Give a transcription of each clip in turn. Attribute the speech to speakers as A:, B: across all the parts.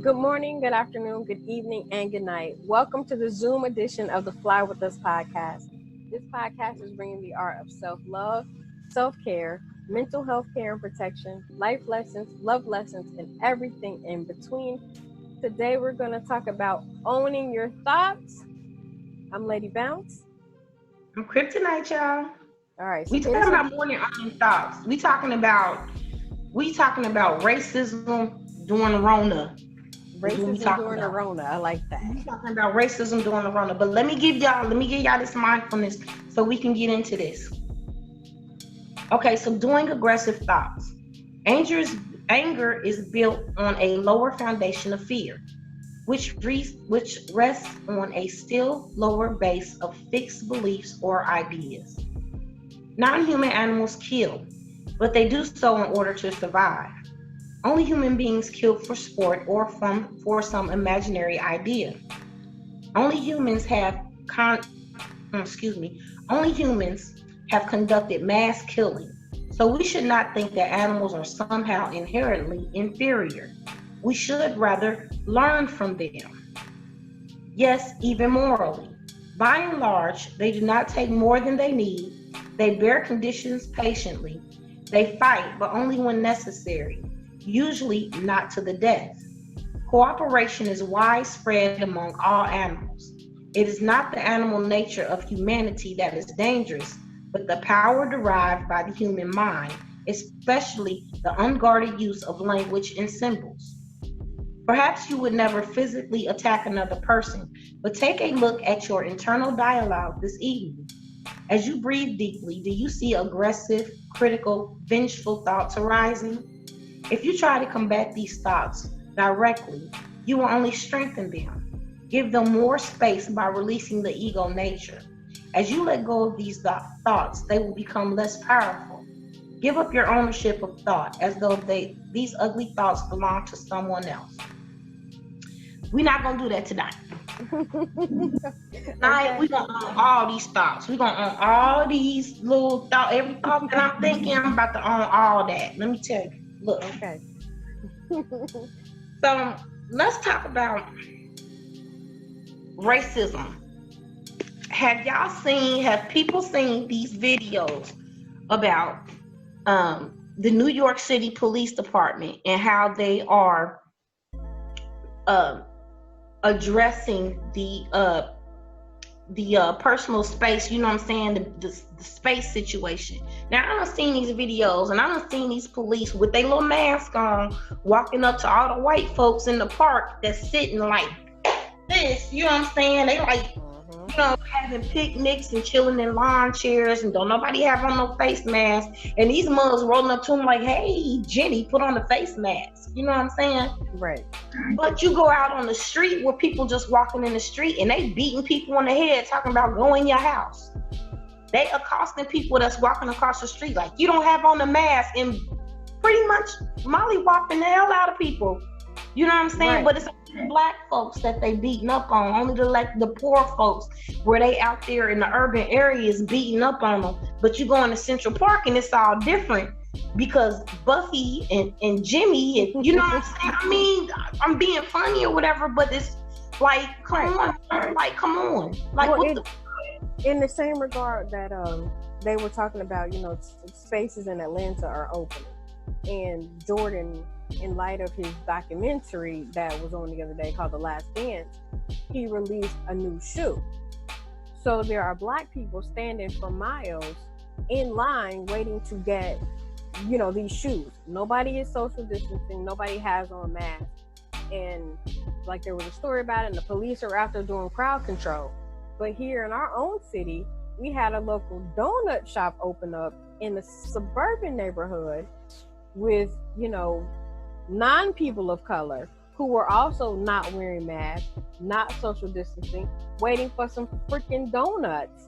A: Good morning, good afternoon, good evening, and good night. Welcome to the Zoom edition of the Fly With Us podcast. This podcast is bringing the art of self-love, self-care, mental health care and protection, life lessons, love lessons, and everything in between. Today we're going to talk about owning your thoughts. I'm Lady Bounce.
B: I'm Kryptonite, y'all.
A: All right, so
B: We talking about morning owning thoughts. We talking about racism during Rona.
A: racism during the Rona. I like that.
B: We talking about racism during the Rona. But let me give y'all this mindfulness so we can get into this. Okay, subduing aggressive thoughts. Anger is built on a lower foundation of fear, which rests on a still lower base of fixed beliefs or ideas. Non-human animals kill, but they do so in order to survive. Only human beings kill for sport or for some imaginary idea. Only humans have conducted mass killing. So we should not think that animals are somehow inherently inferior. We should rather learn from them. Yes, even morally. By and large, they do not take more than they need. They bear conditions patiently. They fight, but only when necessary, usually not to the death. Cooperation is widespread among all animals. It is not the animal nature of humanity that is dangerous, but the power derived by the human mind, especially the unguarded use of language and symbols. Perhaps you would never physically attack another person, but take a look at your internal dialogue this evening. As you breathe deeply, do you see aggressive, critical, vengeful thoughts arising? If you try to combat these thoughts directly, you will only strengthen them. Give them more space by releasing the ego nature. As you let go of these thoughts, they will become less powerful. Give up your ownership of thought as though these ugly thoughts belong to someone else. We're not going to do that tonight. Tonight, we're going to own all these thoughts. We're going to own all these little thoughts. Every thought that I'm thinking, I'm about to own all that. Let me tell you. Look.
A: Okay.
B: So, let's talk about racism. Have people seen these videos about the New York City Police Department and how they are addressing the personal space, you know what I'm saying, the space situation. Now I done seen these videos and I done seen these police with their little mask on walking up to all the white folks in the park that's sitting like this, you know what I'm saying? They like, having picnics and chilling in lawn chairs and don't nobody have on no face mask, and these mugs rolling up to them like, hey Jenny, put on the face mask, you know what I'm saying?
A: Right.
B: But you go out on the street where people just walking in the street and they beating people on the head talking about go in your house. They accosting people that's walking across the street like you don't have on the mask and pretty much mollywopping the hell out of people. You know what I'm saying? Right. But it's black folks that they beating up on. Only the poor folks where they out there in the urban areas beating up on them. But you go into Central Park and it's all different because Buffy and Jimmy and you know what I'm saying? I mean, I'm being funny or whatever, but it's like, come on. Like, well,
A: in the same regard that they were talking about, spaces in Atlanta are open. And Jordan, in light of his documentary that was on the other day called The Last Dance, he released a new shoe. So there are black people standing for miles in line waiting to get, these shoes. Nobody is social distancing. Nobody has on masks. And like there was a story about it, and the police are out there doing crowd control. But here in our own city, we had a local donut shop open up in a suburban neighborhood with, non-people of color who were also not wearing masks, not social distancing, waiting for some freaking donuts.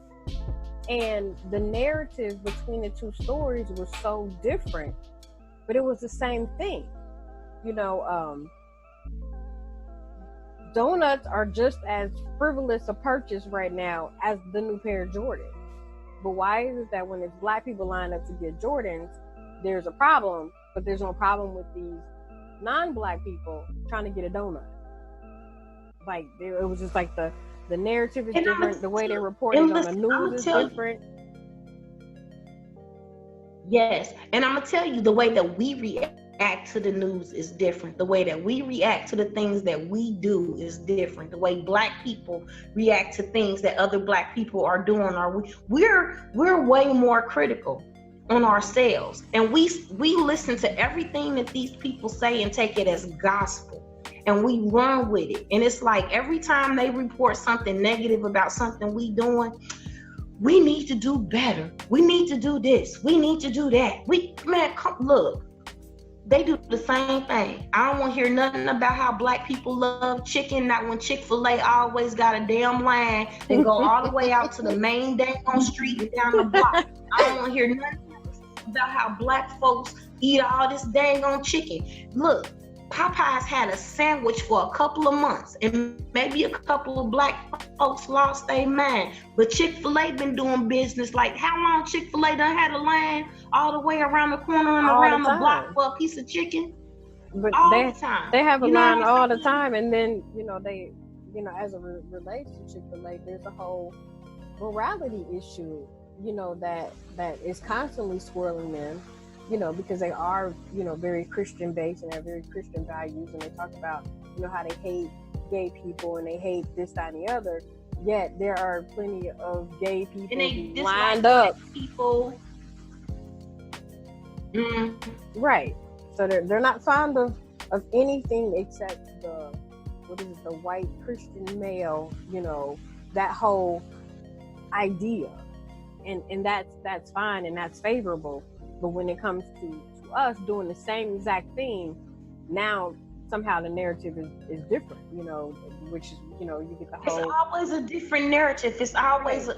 A: And the narrative between the two stories was so different, but it was the same thing. Donuts are just as frivolous a purchase right now as the new pair of Jordans. But why is it that when it's black people line up to get Jordans, there's a problem, but there's no problem with these non-black people trying to get a donut. Like it was just like the narrative is different, the way they report it on the news is different.
B: Yes, and I'm gonna tell you, the way that we react to the news is different. The way that we react to the things that we do is different. The way black people react to things that other black people are doing, or we're way more critical on ourselves, and we listen to everything that these people say and take it as gospel, and we run with it. And it's like every time they report something negative about something we doing, we need to do better. We need to do this. We need to do that. Look, they do the same thing. I don't want to hear nothing about how black people love chicken. Not when Chick-fil-A always got a damn line and go all the way out to the main dang on street and down the block. I don't want to hear nothing about how black folks eat all this dang on chicken. Look, Popeyes had a sandwich for a couple of months, and maybe a couple of black folks lost their mind. But Chick-fil-A been doing business. Like, how long Chick-fil-A done had a line all the way around the corner and
A: all
B: around the block for a piece of chicken?
A: But
B: all the time.
A: They have a line all the time, and then they as it relates to Chick-fil-A, there's a whole morality issue, that is constantly swirling them. Because they are, very Christian based and have very Christian values, and they talk about, how they hate gay people and they hate this, that, and the other. Yet there are plenty of gay people who lined up.
B: People.
A: Right. So they're not fond of anything except the white Christian male, that whole idea. And that's fine and that's favorable. But when it comes to us doing the same exact thing, now somehow the narrative is different, which is, you get the whole...
B: It's always a different narrative. It's always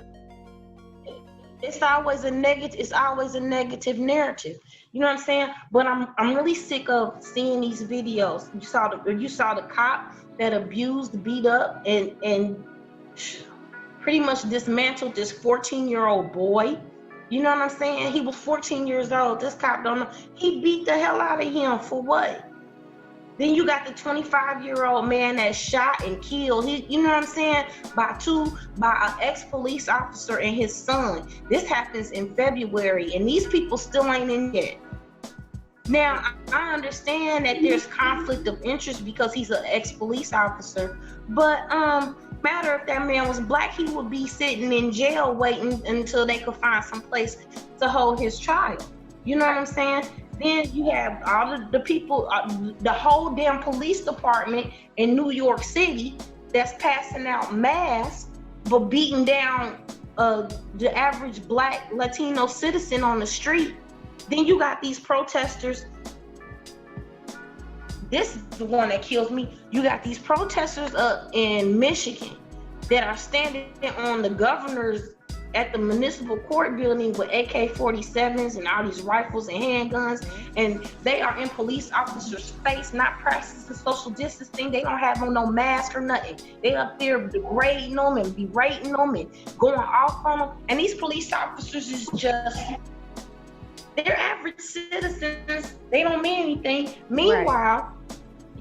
B: a negative narrative. You know what I'm saying? But I'm really sick of seeing these videos. You saw the cop that abused, beat up, and pretty much dismantled this 14-year-old boy. You know what I'm saying? He was 14 years old. This cop don't know. He beat the hell out of him for what? Then you got the 25-year-old man that shot and killed. You know what I'm saying? By an ex-police officer and his son. This happens in February, and these people still ain't in yet. Now, I understand that there's conflict of interest because he's an ex-police officer, but matter if that man was black, he would be sitting in jail waiting until they could find some place to hold his trial. You know what I'm saying? Then you have all the people, the whole damn police department in New York City that's passing out masks but beating down the average black Latino citizen on the street. Then you got these protesters. This is the one that kills me. You got these protesters up in Michigan that are standing on the governor's at the municipal court building with AK-47s and all these rifles and handguns, and they are in police officers' face, not practicing social distancing. They don't have on no mask or nothing. They up there degrading them and berating them and going off on them. And these police officers is just, they're average citizens. They don't mean anything. Meanwhile,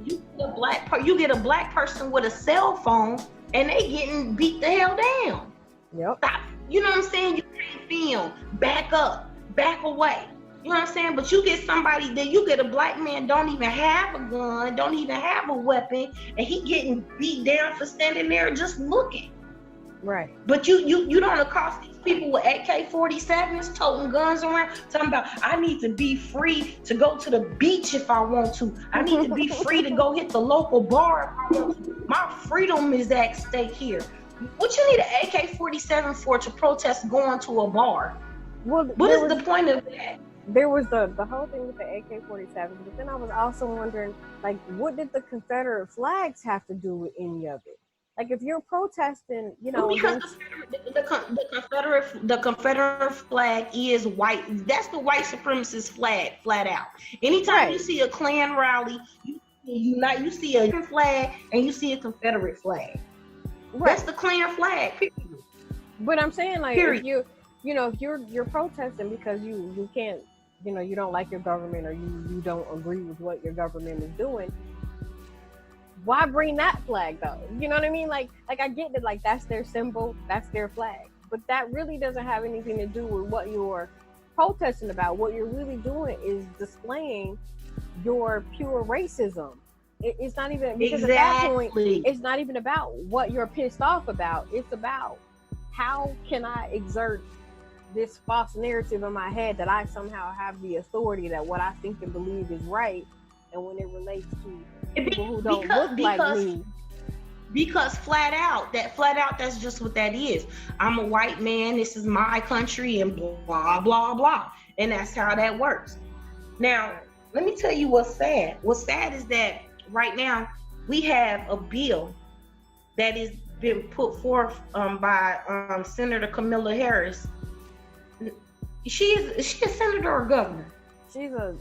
B: you get a black person with a cell phone and they getting beat the hell down.
A: Yep.
B: Stop. You know what I'm saying? You can't film. Back up. Back away. You know what I'm saying? But you get somebody that you get a black man don't even have a gun, don't even have a weapon, and he getting beat down for standing there just looking.
A: Right.
B: But you don't accost these people with AK-47s, toting guns around, talking about, I need to be free to go to the beach if I want to. I need to be free to go hit the local bar if I want to. My freedom is at stake here. What you need an AK-47 for to protest going to a bar?
A: Well,
B: what is the point of that?
A: There was the whole thing with the AK-47, but then I was also wondering, like, what did the Confederate flags have to do with any of it? Like, if you're protesting,
B: because the Confederate flag is white. That's the white supremacist flag, flat out. Anytime you see a Klan rally, you see a flag and you see a Confederate flag. Right. That's the Klan flag. Period.
A: But I'm saying, like, if if you're protesting because you can't you don't like your government, or you don't agree with what your government is doing, why bring that flag though? You know what I mean? Like I get that, like, that's their symbol, that's their flag, but that really doesn't have anything to do with what you're protesting about. What you're really doing is displaying your pure racism. It's not even, because at that point, it's not even about what you're pissed off about. It's about, how can I exert this false narrative in my head that I somehow have the authority, that what I think and believe is right, and when it relates to people who don't look like me.
B: Because flat out, that's just what that is. I'm a white man, this is my country, and blah, blah, blah. And that's how that works. Now, let me tell you what's sad. What's sad is that right now we have a bill that is been put forth by Senator Kamala Harris. She's a senator or governor?
A: She's a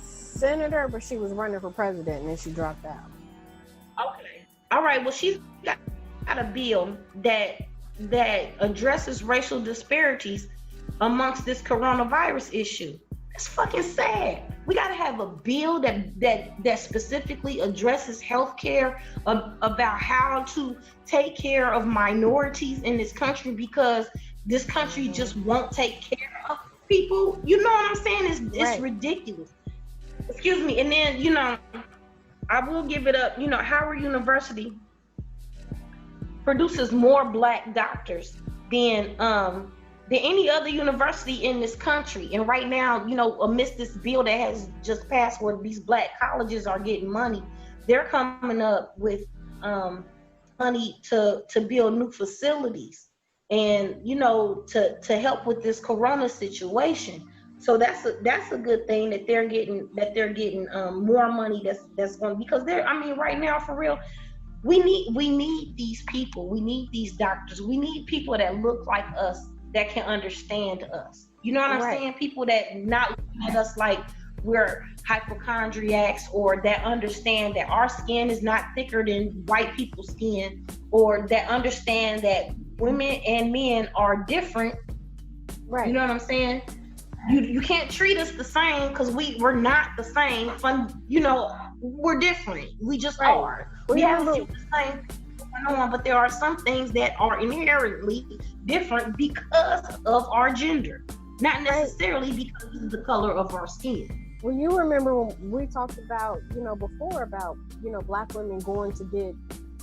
A: senator, but she was running for president and then she dropped out.
B: Okay. All right. Well, she's got a bill that addresses racial disparities amongst this coronavirus issue. That's fucking sad. We got to have a bill that specifically addresses healthcare, about how to take care of minorities in this country, because this country just won't take care of people. You know what I'm saying? It's ridiculous. Excuse me. And then, I will give it up. Howard University produces more black doctors than any other university in this country. And right now, amidst this bill that has just passed, where these black colleges are getting money, they're coming up with money to build new facilities, and to help with this corona situation. So that's a good thing that they're getting more money that's going, because right now, for real, we need these people. We need these doctors. We need people that look like us, that can understand us. You know what I'm saying? People that not looking at us like we're hypochondriacs, or that understand that our skin is not thicker than white people's skin, or that understand that women and men are different. Right. You know what I'm saying? You can't treat us the same, because we're not the same. We're different. We just are. We have the same going on, but there are some things that are inherently different because of our gender, not necessarily because of the color of our skin.
A: Well, you remember when we talked about, before, about, black women going to get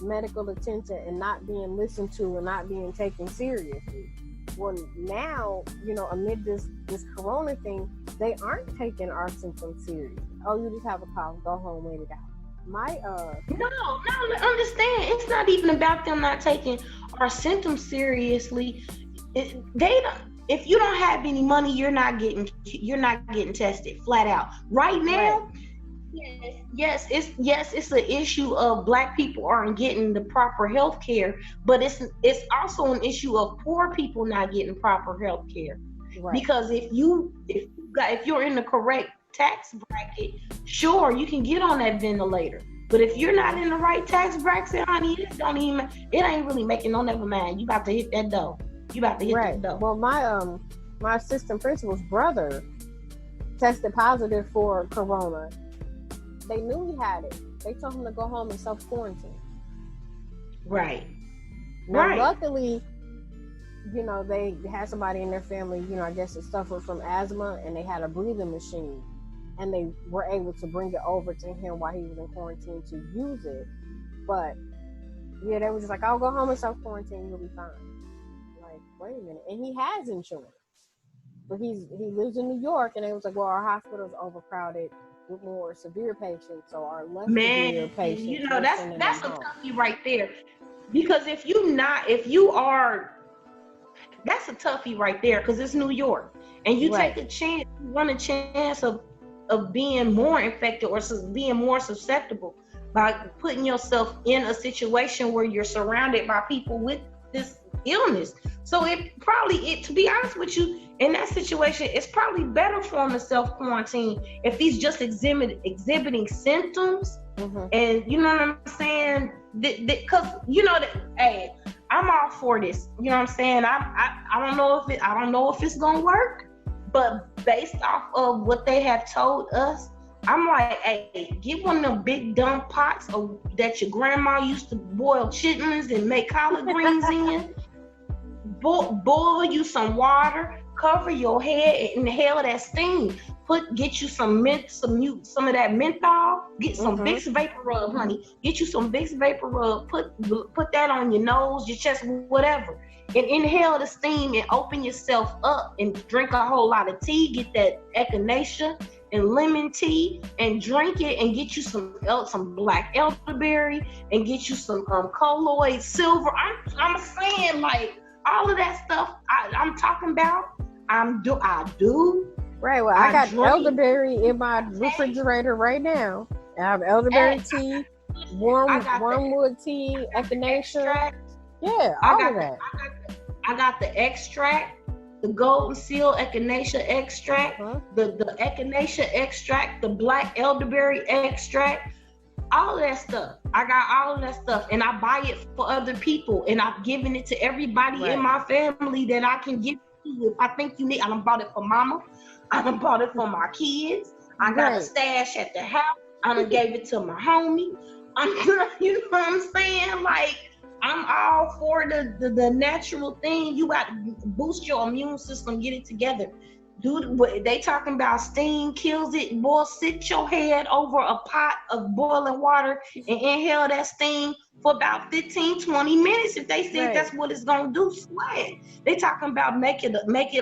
A: medical attention and not being listened to and not being taken seriously. Well, now, amid this corona thing, they aren't taking our symptoms seriously. Oh, you just have a cough, go home, wait it out. No,
B: understand. It's not even about them not taking our symptoms seriously. If you don't have any money, you're not getting tested, flat out. Right now, yes, it's an issue of black people aren't getting the proper health care, but it's also an issue of poor people not getting proper health care. Right. Because if you're in the correct tax bracket, sure, you can get on that ventilator. But if you're not in the right tax bracket, honey, it ain't really making no, never mind. You about to hit that dough. That dough.
A: Well, my assistant principal's brother tested positive for corona. They knew he had it. They told him to go home and self-quarantine.
B: Right.
A: Now, luckily, they had somebody in their family, I guess it suffered from asthma, and they had a breathing machine. And they were able to bring it over to him while he was in quarantine to use it. But, they were just like, I'll go home and self-quarantine, you'll be fine. Like, wait a minute. And he has insurance. But he lives in New York, and it was like, well, our hospital's overcrowded with more severe patients, so our less severe patients.
B: That's a toughie right there. Because that's a toughie right there, because it's New York. And you take a chance, you run a chance of being more infected or being more susceptible by putting yourself in a situation where you're surrounded by people with this illness. So to be honest with you, in that situation, it's probably better for him to self-quarantine if he's just exhibiting symptoms. Mm-hmm. And you know what I'm saying? Because hey, I'm all for this. You know what I'm saying? I don't know if it's gonna work, But based off of what they have told us, I'm like, hey, get one of them big dumb pots that your grandma used to boil chitlins and make collard greens in. Boil you some water, cover your head, and inhale that steam. Get you some some of that menthol. Get some Vicks Vapor Rub, honey. Get you some Vicks Vapor Rub. Put that on your nose, your chest, whatever, and inhale the steam and open yourself up and drink a whole lot of tea. Get that echinacea and lemon tea and drink it, and get you some black elderberry and get you some colloid silver. I'm saying, like, all of that stuff I'm talking about. I do.
A: Right. Well, I got elderberry in my refrigerator right now. I have elderberry tea, wormwood tea, echinacea. Yeah, all of that.
B: I got the extract, the golden seal echinacea extract, the echinacea extract, the black elderberry extract, all of that stuff. I got all of that stuff, and I buy it for other people, and I've given it to everybody in my family that I can give to. If I think you need, I done bought it for mama. I done bought it for my kids. I got a stash at the house. I done gave it to my homie. You know what I'm saying? Like, I'm all for the natural thing. You got to boost your immune system, get it together. They talking about steam kills it. Boy, sit your head over a pot of boiling water and inhale that steam for about 15, 20 minutes. If they said that's what it's gonna do, sweat. They talking about make it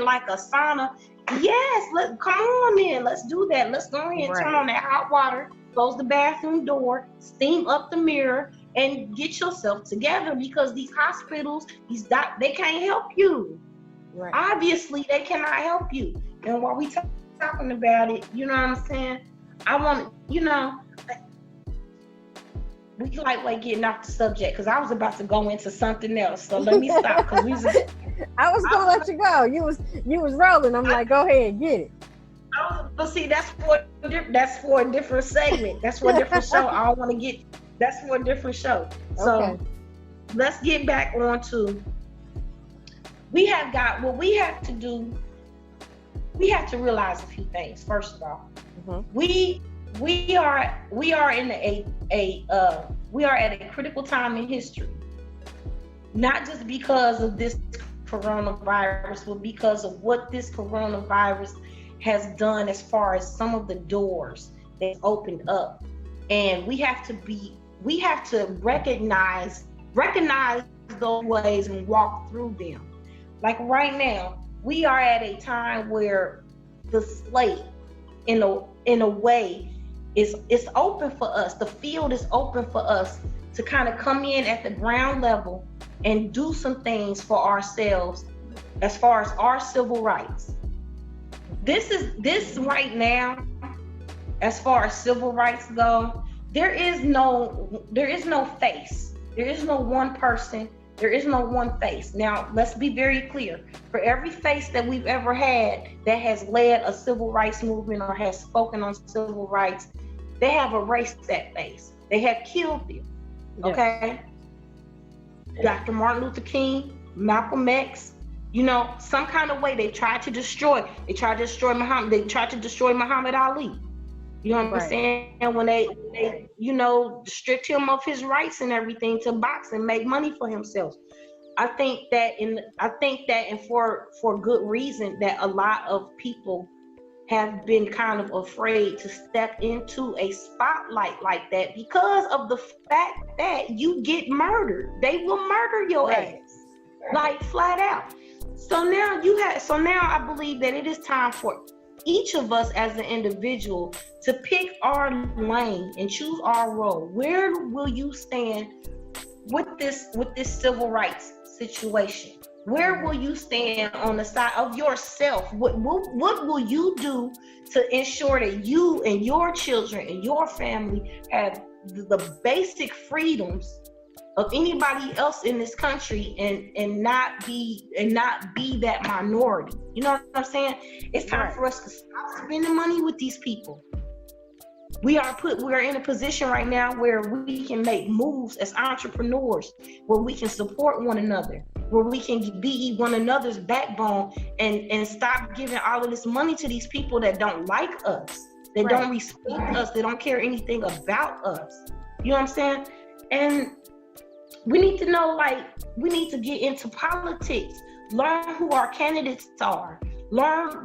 B: like a sauna. Yes, come on then. Let's do that. Let's go ahead and turn on that hot water, close the bathroom door, steam up the mirror, and get yourself together, because these hospitals, they can't help you. Right. Obviously, they cannot help you. And while we talking about it, you know what I'm saying? I want, we like getting off the subject, because I was about to go into something else. So let me stop, because
A: I was gonna let you go. You was rolling. I'm like, go ahead, get it.
B: But see, that's for a different segment. That's for a different show. I don't want to get. That's for a different show. So let's get back on to. We have got what we have to do. We have to realize a few things. First of all, we are in we are at a critical time in history. Not just because of this coronavirus, but because of what this coronavirus has done as far as some of the doors that opened up. And we have to recognize those ways and walk through them. Like right now, we are at a time where the slate, in a way, is open for us. The field is open for us to kind of come in at the ground level and do some things for ourselves as far as our civil rights. This right now, as far as civil rights go, there is no face. There is no one person. There is no one face. Now, let's be very clear. For every face that we've ever had that has led a civil rights movement or has spoken on civil rights, they have erased that face. They have killed them. Okay? Dr. Martin Luther King, Malcolm X, some kind of way they tried to destroy. They tried to destroy Muhammad. They tried to destroy Muhammad Ali. You know what I'm saying? And when they stripped him of his rights and everything to box and make money for himself. I think that for good reason, that a lot of people have been kind of afraid to step into a spotlight like that because of the fact that you get murdered. They will murder your ass, like flat out. So now I believe that it is time for each of us as an individual to pick our lane and choose our role. Where will you stand with this civil rights situation? Where will you stand on the side of yourself? What will you do to ensure that you and your children and your family have the basic freedoms of anybody else in this country and not be that minority? You know what I'm saying? It's time for us to stop spending money with these people. We're in a position right now where we can make moves as entrepreneurs, where we can support one another, where we can be one another's backbone, and stop giving all of this money to these people that don't like us, that don't respect us, that don't care anything about us. You know what I'm saying? And we need to know, like, we need to get into politics, learn who our candidates are,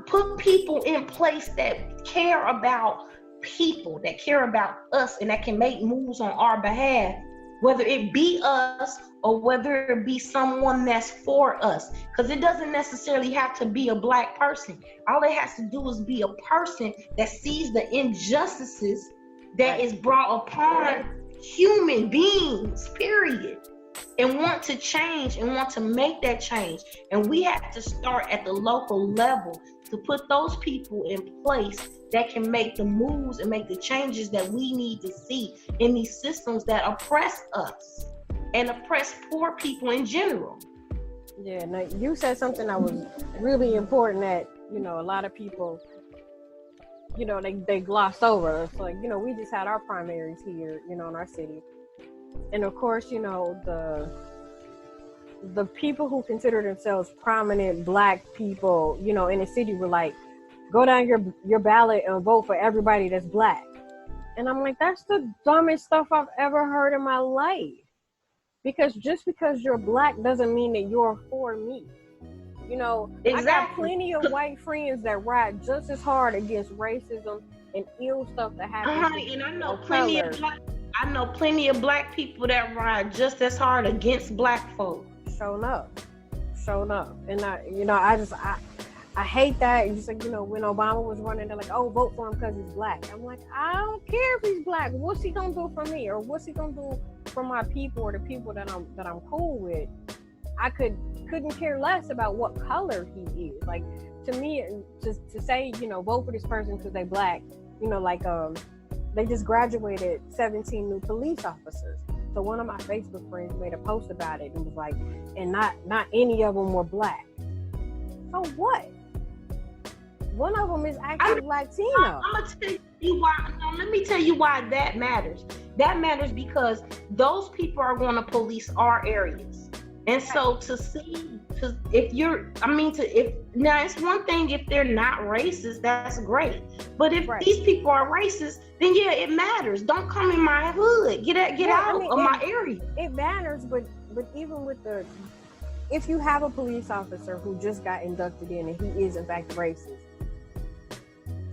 B: put people in place that care about people, that care about us, and that can make moves on our behalf, whether it be us or whether it be someone that's for us. Because it doesn't necessarily have to be a Black person. All it has to do is be a person that sees the injustices that is brought upon human beings, period, and want to change and want to make that change. And we have to start at the local level to put those people in place that can make the moves and make the changes that we need to see in these systems that oppress us and oppress poor people in general.
A: Yeah, now you said something that was really important that, you know, a lot of people, you know, they gloss over. It's like, you know, we just had our primaries here, you know, in our city. And of course, you know, the people who consider themselves prominent Black people, you know, in the city were like, go down your ballot and vote for everybody that's Black. And I'm like, that's the dumbest stuff I've ever heard in my life. Because just because you're Black doesn't mean that you're for me. You know, exactly. I got plenty of white friends that ride just as hard against racism and ill stuff that happens.
B: And I know plenty of Black people that ride just as hard against Black folk.
A: Show up. And I hate that. It's like, you know, when Obama was running, they're like, oh, vote for him because he's Black. I'm like, I don't care if he's Black. What's he gonna do for me, or what's he gonna do for my people, or the people that I'm cool with? I couldn't care less about what color he is. Like, to me, to say, you know, vote for this person because they Black, you know, like they just graduated 17 new police officers. So one of my Facebook friends made a post about it and was like, and not any of them were Black. So what? One of them is actually Latino.
B: I'm gonna tell you why. No, let me tell you why that matters. That matters because those people are going to police our areas. And so if now it's one thing if they're not racist, that's great. But if these people are racist, then yeah, it matters. Don't come in my hood. Get out of my area.
A: It matters, but even with if you have a police officer who just got inducted in and he is in fact racist,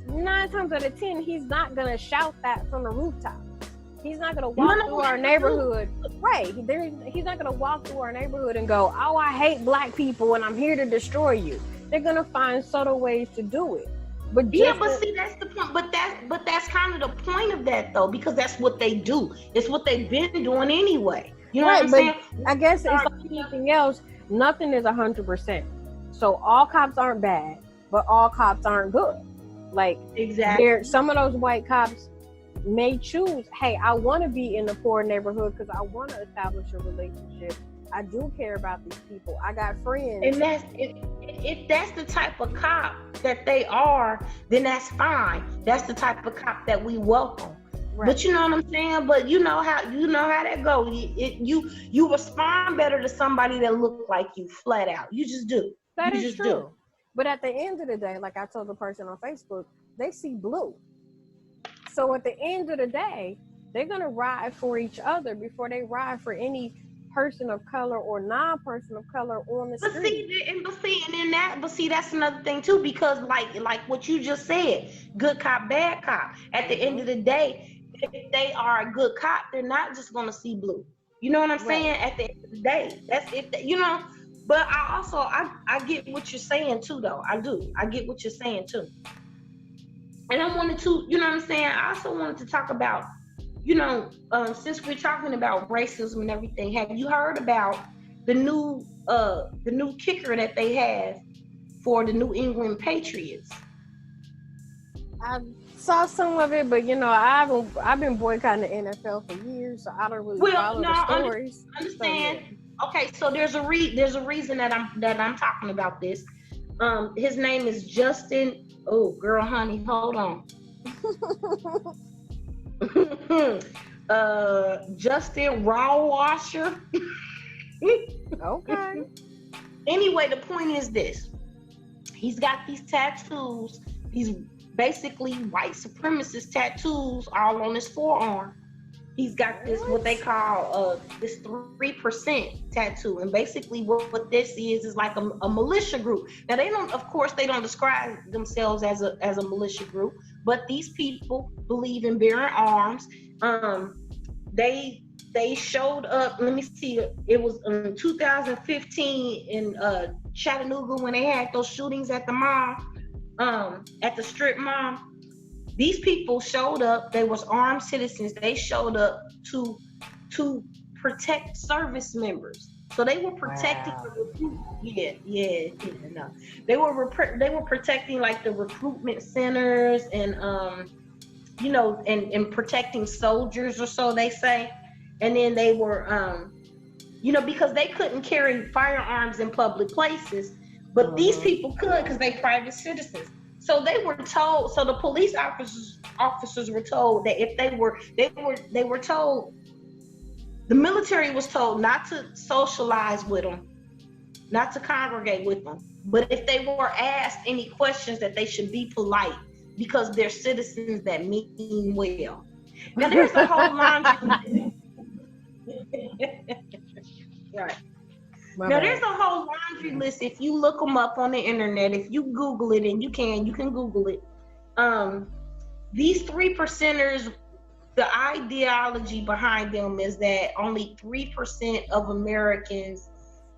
A: 9 times out of 10, he's not gonna shout that from the rooftop. He's not going to walk through our neighborhood. Right. He's not going to walk through our neighborhood and go, oh, I hate Black people and I'm here to destroy you. They're going to find subtle ways to do it. But
B: see, that's the point. But that's kind of the point of that, though, because that's what they do. It's what they've been doing anyway. You know what I'm saying?
A: I guess it's like anything else. Nothing is 100%. So all cops aren't bad, but all cops aren't good. Like,
B: exactly.
A: Some of those white cops may choose, hey, I want to be in the poor neighborhood because I want to establish a relationship. I do care about these people. I got friends.
B: And if that's the type of cop that they are, then that's fine. That's the type of cop that we welcome. Right. But you know what I'm saying? But you know how that goes. You respond better to somebody that look like you, flat out. You just do.
A: That is true. But at the end of the day, like I told the person on Facebook, they see blue. So at the end of the day, they're going to ride for each other before they ride for any person of color or non-person of color on the street.
B: But see, that's another thing too, because like what you just said, good cop, bad cop. At the end of the day, if they are a good cop, they're not just going to see blue. You know what I'm saying? At the end of the day, that's it. You know. But I get what you're saying too, though. I do. I get what you're saying too. And I wanted to, you know what I'm saying? I also wanted to talk about, you know, since we're talking about racism and everything, have you heard about the new kicker that they have for the New England Patriots?
A: I saw some of it, but you know, I've been boycotting the NFL for years, so I don't really follow the stories.
B: Understand? So, yeah. Okay, so there's a reason that I'm talking about this. His name is Justin. Oh, girl, honey, hold on. Justin Rawwasher.
A: Okay.
B: Anyway, the point is this. He's got these tattoos, these basically white supremacist tattoos all on his forearm. He's got this, what they call this 3% tattoo. And basically what this is like a militia group. Now they don't, of course, they don't describe themselves as a militia group, but these people believe in bearing arms. They showed up, let me see, it was in 2015 in Chattanooga when they had those shootings at the mall, at the strip mall. These people showed up, they was armed citizens, they showed up to protect service members. So they were protecting the recruitment. No. They were protecting like the recruitment centers and and protecting soldiers, or so they say. And then they were because they couldn't carry firearms in public places, but these people could because they private citizens. So they were told. So the police officers were told that if they were told, the military was told not to socialize with them, not to congregate with them. But if they were asked any questions, that they should be polite because they're citizens that mean well. Now there's a whole laundry. Right. There's a whole laundry list. If you look them up on the internet, if you Google it, and you can Google it. These 3%ers, the ideology behind them is that only 3% of Americans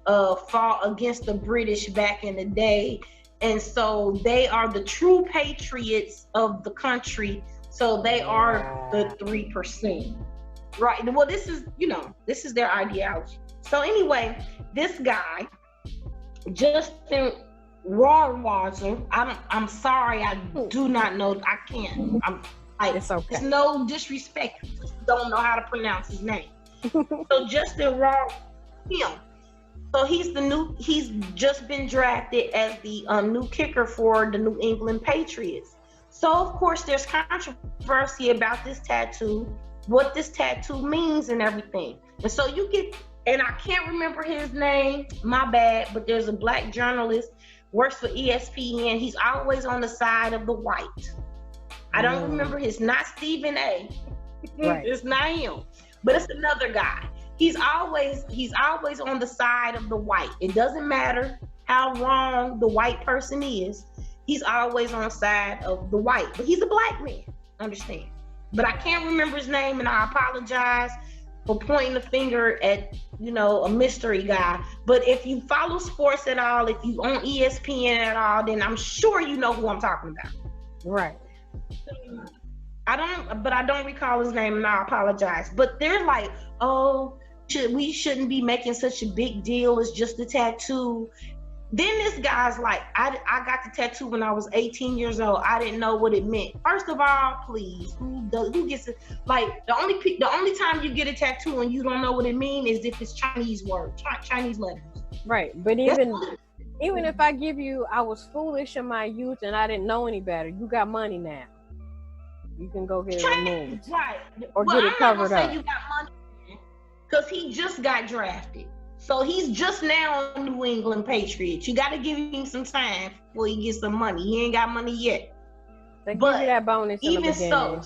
B: fought against the British back in the day, and so they are the true patriots of the country. So they are the 3%. Right. Well, this is their ideology. So anyway, this guy, Justin Rawwasher, I'm sorry, I do not know. I can't. It's okay. There's no disrespect. I just don't know how to pronounce his name. So Justin Rawwasher, so he's just been drafted as the new kicker for the New England Patriots. So of course there's controversy about this tattoo, what this tattoo means and everything. And so you get, and I can't remember his name, my bad, but there's a black journalist, works for ESPN. He's always on the side of the white. I don't remember not Stephen A. Right. It's not him, but it's another guy. He's always on the side of the white. It doesn't matter how wrong the white person is. He's always on the side of the white, but he's a black man, understand? But I can't remember his name, and I apologize for pointing the finger at, a mystery guy. But if you follow sports at all, if you on ESPN at all, then I'm sure you know who I'm talking about.
A: Right.
B: I don't recall his name, and I apologize. But they're like, oh, we shouldn't be making such a big deal. It's just a tattoo. Then this guy's like, I got the tattoo when I was 18 years old. I didn't know what it meant. First of all, please, who gets it? Like the only time you get a tattoo and you don't know what it means is if it's Chinese words, Chinese letters.
A: Right, but even if I give you, I was foolish in my youth and I didn't know any better. You got money now. You can go get it removed,
B: right?
A: Or get it covered up.
B: You got money because he just got drafted. So he's just now a New England Patriot. You got to give him some time before he gets some money. He ain't got money yet.
A: They give you that bonus in the beginning.
B: So,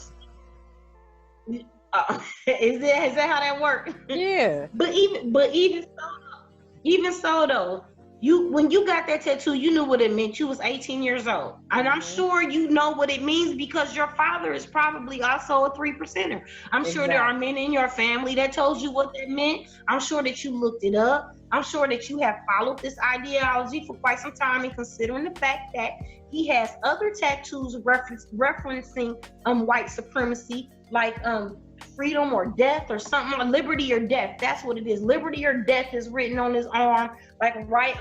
B: is that how that works?
A: Yeah.
B: But even so though, when you got that tattoo, you knew what it meant. You was 18 years old, and I'm sure you know what it means because your father is probably also a 3%er. I'm sure there are men in your family that told you what that meant. I'm sure that you looked it up. I'm sure that you have followed this ideology for quite some time, and considering the fact that he has other tattoos referencing white supremacy, like freedom or death or something, or liberty or death. That's what it is. Liberty or death is written on his arm, like right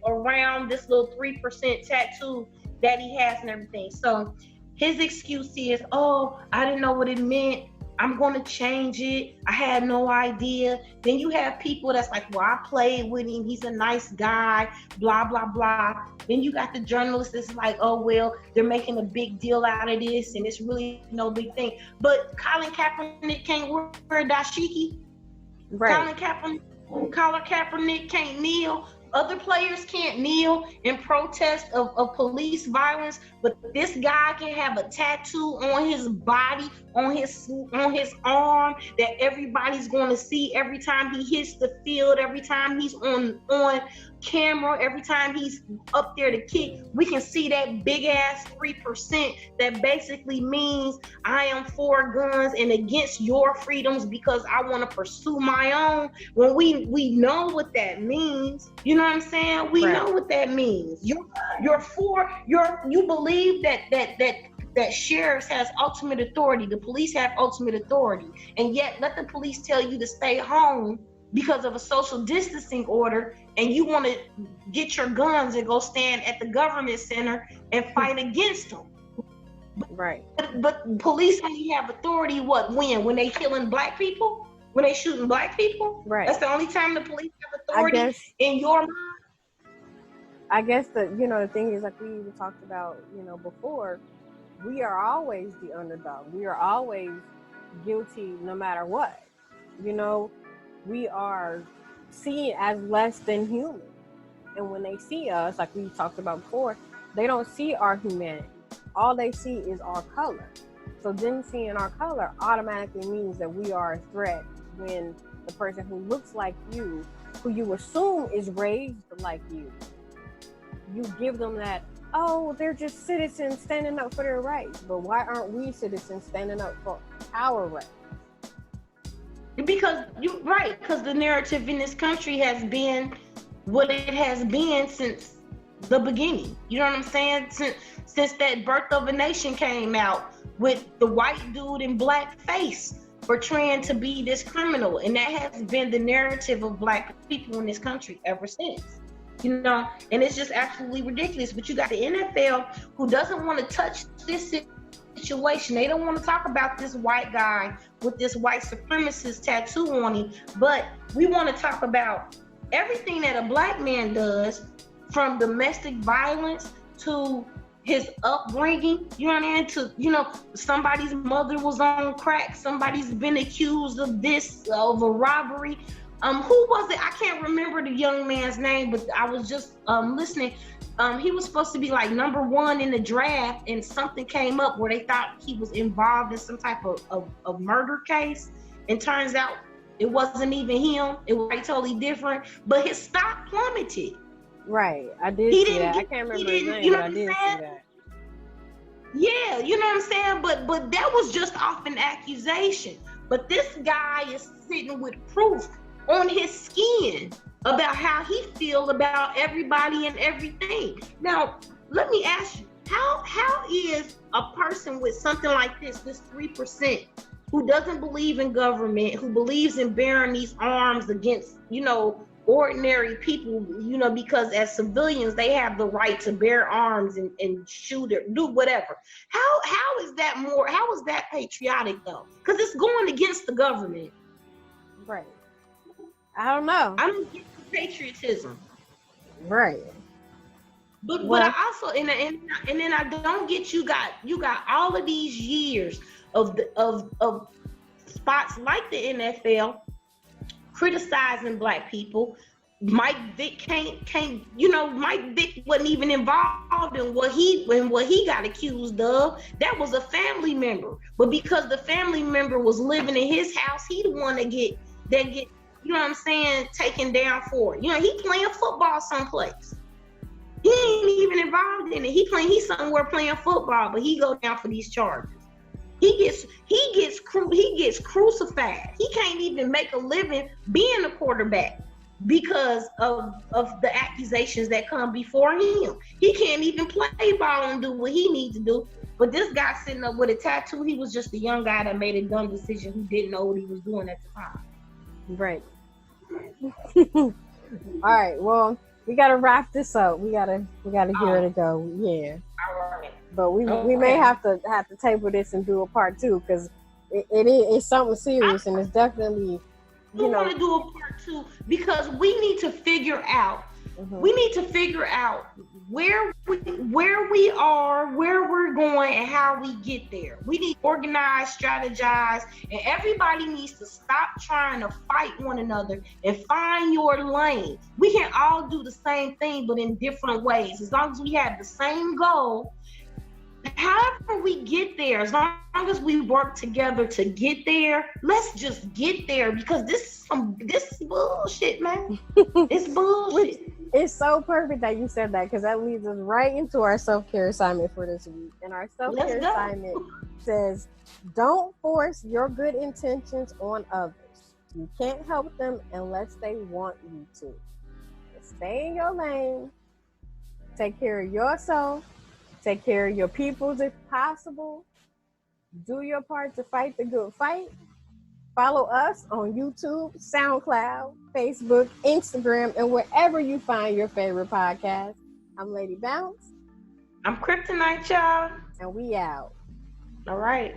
B: around this little 3% tattoo that he has and everything. So his excuse is, oh, I didn't know what it meant. I'm going to change it. I had no idea. Then you have people that's like, well, I played with him. He's a nice guy, blah, blah, blah. Then you got the journalists that's like, oh, well, they're making a big deal out of this and it's really no big thing. But Colin Kaepernick can't wear a dashiki.
A: Right.
B: Colin Kaepernick can't kneel. Other players can't kneel in protest of police violence, but this guy can have a tattoo on his body, on his arm, that everybody's going to see every time he hits the field, every time he's on camera, every time he's up there to kick. We can see that big ass 3% that basically means I am for guns and against your freedoms because I want to pursue my own. When we know what that means, you know what I'm saying? We know what that means. You're for you believe that sheriffs has ultimate authority, the police have ultimate authority, and yet let the police tell you to stay home because of a social distancing order, and you want to get your guns and go stand at the government center and fight against them.
A: Right.
B: But police only have authority when they killing black people, when they shooting black people.
A: Right.
B: That's the only time the police have authority in your mind.
A: I guess the thing is, like we even talked about, before, we are always the underdog. We are always guilty no matter what. We are seen as less than human. And when they see us, like we talked about before, they don't see our humanity. All they see is our color. So them seeing our color automatically means that we are a threat when the person who looks like you, who you assume is raised like you give them that, oh, they're just citizens standing up for their rights. But why aren't we citizens standing up for our rights?
B: Because the narrative in this country has been what it has been since the beginning. You know what I'm saying? Since that Birth of a Nation came out with the white dude in black face portraying to be this criminal, and that has been the narrative of black people in this country ever since. And it's just absolutely ridiculous. But you got the NFL who doesn't want to touch this situation. They don't want to talk about this white guy with this white supremacist tattoo on him, but we want to talk about everything that a black man does, from domestic violence to his upbringing, to somebody's mother was on crack, somebody's been accused of a robbery. Who was it? I can't remember the young man's name, but I was just listening. He was supposed to be like number 1 in the draft, and something came up where they thought he was involved in some type of murder case, and turns out it wasn't even him. It was totally different, but his stock plummeted.
A: Right, I did see that. I can't remember his name, but I did see that.
B: Yeah, you know what I'm saying? But that was just off an accusation. But this guy is sitting with proof on his skin about how he feels about everybody and everything. Now, let me ask you, how is a person with something like this 3%, who doesn't believe in government, who believes in bearing these arms against, ordinary people, because as civilians, they have the right to bear arms and shoot or do whatever. How is that patriotic though? Because it's going against the government.
A: Right. I don't know.
B: I don't get the patriotism.
A: Right.
B: But I also and then I don't get you got all of these years of spots like the NFL criticizing black people. Mike Vick Mike Vick wasn't even involved in what he got accused of. That was a family member. But because the family member was living in his house, he the one that get taken down for it. He playing football someplace. He ain't even involved in it. He's somewhere playing football, but he go down for these charges. He gets crucified. He can't even make a living being a quarterback because of the accusations that come before him. He can't even play ball and do what he needs to do. But this guy sitting up with a tattoo, he was just a young guy that made a dumb decision who didn't know what he was doing at the time.
A: Right. All right. Well, we gotta wrap this up. We gotta hear it go. Yeah.
B: All right.
A: But we may have to table this and do a part 2, because It's something serious, and it's definitely,
B: We want to do a part 2 because we need to figure out.
A: Mm-hmm.
B: We need to figure out where we are, where we're going, and how we get there. We need to organize, strategize, and everybody needs to stop trying to fight one another and find your lane. We can all do the same thing, but in different ways. As long as we have the same goal, however we get there, as long as we work together to get there, let's just get there, because this is bullshit, man. It's bullshit.
A: It's so perfect that you said that, because that leads us right into our self-care assignment for this week. And our self-care assignment says, don't force your good intentions on others. You can't help them unless they want you to. Stay in your lane. Take care of yourself. Take care of your peoples if possible. Do your part to fight the good fight. Follow us on YouTube, SoundCloud, Facebook, Instagram, and wherever you find your favorite podcast. I'm Lady Bounce.
B: I'm Kryptonite, y'all.
A: And we out.
B: All right.